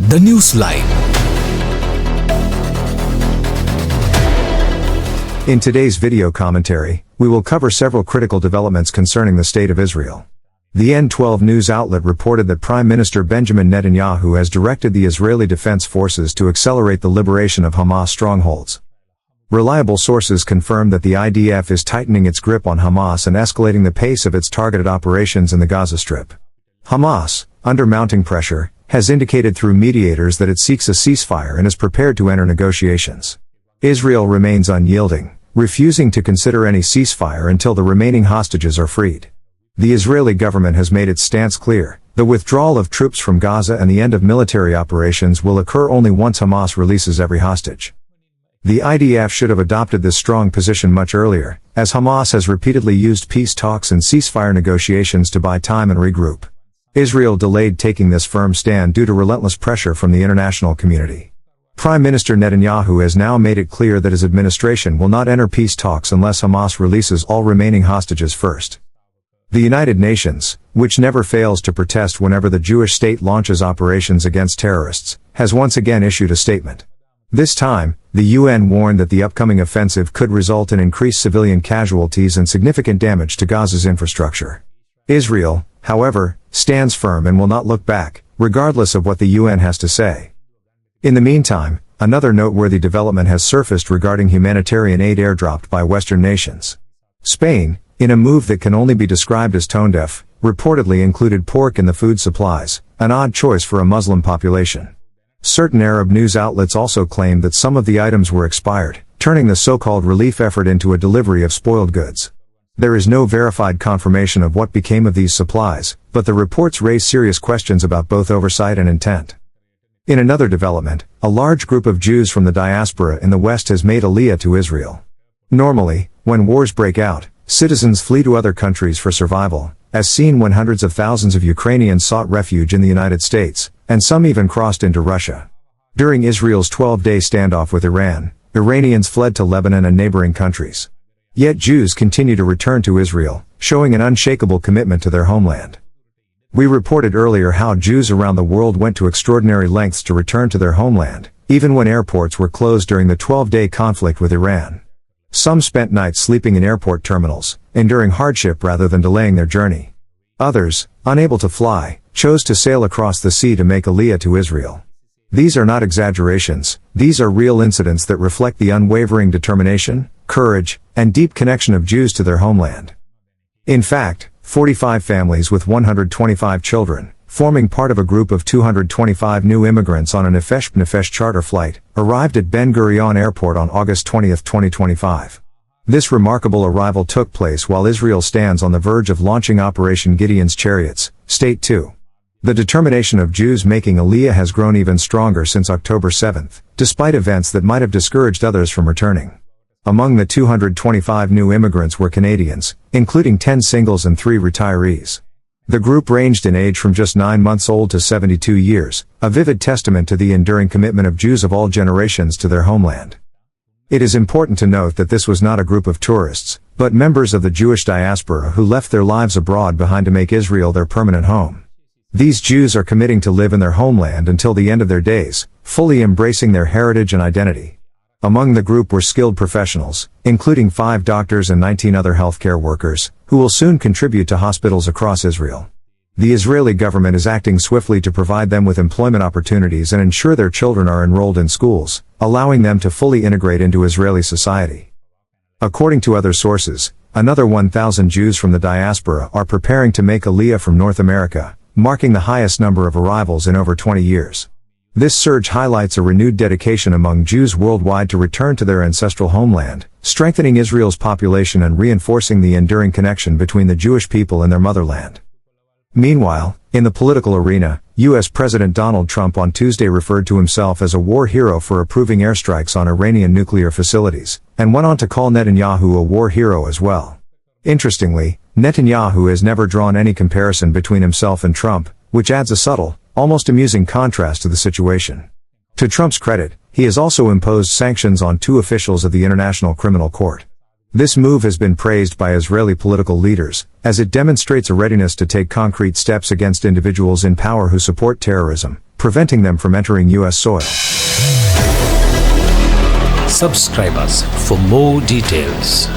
The Newsline. In today's video commentary, we will cover several critical developments concerning the State of Israel. The N12 news outlet reported that Prime Minister Benjamin Netanyahu has directed the Israeli Defense Forces to accelerate the liberation of Hamas strongholds. Reliable sources confirm that the IDF is tightening its grip on Hamas and escalating the pace of its targeted operations in the Gaza Strip. Hamas, under mounting pressure, has indicated through mediators that it seeks a ceasefire and is prepared to enter negotiations. Israel remains unyielding, refusing to consider any ceasefire until the remaining hostages are freed. The Israeli government has made its stance clear: the withdrawal of troops from Gaza and the end of military operations will occur only once Hamas releases every hostage. The IDF should have adopted this strong position much earlier, as Hamas has repeatedly used peace talks and ceasefire negotiations to buy time and regroup. Israel delayed taking this firm stand due to relentless pressure from the international community. Prime Minister Netanyahu has now made it clear that his administration will not enter peace talks unless Hamas releases all remaining hostages first. The United Nations, which never fails to protest whenever the Jewish state launches operations against terrorists, has once again issued a statement. This time, the UN warned that the upcoming offensive could result in increased civilian casualties and significant damage to Gaza's infrastructure. Israel, however, stands firm and will not look back, regardless of what the UN has to say. In the meantime, another noteworthy development has surfaced regarding humanitarian aid airdropped by Western nations. Spain, in a move that can only be described as tone-deaf, reportedly included pork in the food supplies, an odd choice for a Muslim population. Certain Arab news outlets also claimed that some of the items were expired, turning the so-called relief effort into a delivery of spoiled goods. There is no verified confirmation of what became of these supplies, but the reports raise serious questions about both oversight and intent. In another development, a large group of Jews from the diaspora in the West has made Aliyah to Israel. Normally, when wars break out, citizens flee to other countries for survival, as seen when hundreds of thousands of Ukrainians sought refuge in the United States, and some even crossed into Russia. During Israel's 12-day standoff with Iran, Iranians fled to Lebanon and neighboring countries. Yet Jews continue to return to Israel, showing an unshakable commitment to their homeland. We reported earlier how Jews around the world went to extraordinary lengths to return to their homeland, even when airports were closed during the 12-day conflict with Iran. Some spent nights sleeping in airport terminals, enduring hardship rather than delaying their journey. Others, unable to fly, chose to sail across the sea to make Aliyah to Israel. These are not exaggerations, these are real incidents that reflect the unwavering determination, courage, and deep connection of Jews to their homeland. In fact, 45 families with 125 children, forming part of a group of 225 new immigrants on a Nefesh charter flight, arrived at Ben Gurion Airport on August 20, 2025. This remarkable arrival took place while Israel stands on the verge of launching Operation Gideons Chariots, State 2. The determination of Jews making Aliyah has grown even stronger since October 7, despite events that might have discouraged others from returning. Among the 225 new immigrants were Canadians, including 10 singles and 3 retirees. The group ranged in age from just 9 months old to 72 years, a vivid testament to the enduring commitment of Jews of all generations to their homeland. It is important to note that this was not a group of tourists, but members of the Jewish diaspora who left their lives abroad behind to make Israel their permanent home. These Jews are committing to live in their homeland until the end of their days, fully embracing their heritage and identity. Among the group were skilled professionals, including 5 doctors and 19 other healthcare workers, who will soon contribute to hospitals across Israel. The Israeli government is acting swiftly to provide them with employment opportunities and ensure their children are enrolled in schools, allowing them to fully integrate into Israeli society. According to other sources, another 1,000 Jews from the diaspora are preparing to make Aliyah from North America, marking the highest number of arrivals in over 20 years. This surge highlights a renewed dedication among Jews worldwide to return to their ancestral homeland, strengthening Israel's population and reinforcing the enduring connection between the Jewish people and their motherland. Meanwhile, in the political arena, U.S. President Donald Trump on Tuesday referred to himself as a war hero for approving airstrikes on Iranian nuclear facilities, and went on to call Netanyahu a war hero as well. Interestingly, Netanyahu has never drawn any comparison between himself and Trump, which adds a subtle, almost amusing contrast to the situation. To Trump's credit, he has also imposed sanctions on 2 officials of the International Criminal Court. This move has been praised by Israeli political leaders, as it demonstrates a readiness to take concrete steps against individuals in power who support terrorism, preventing them from entering U.S. soil. Subscribe us for more details.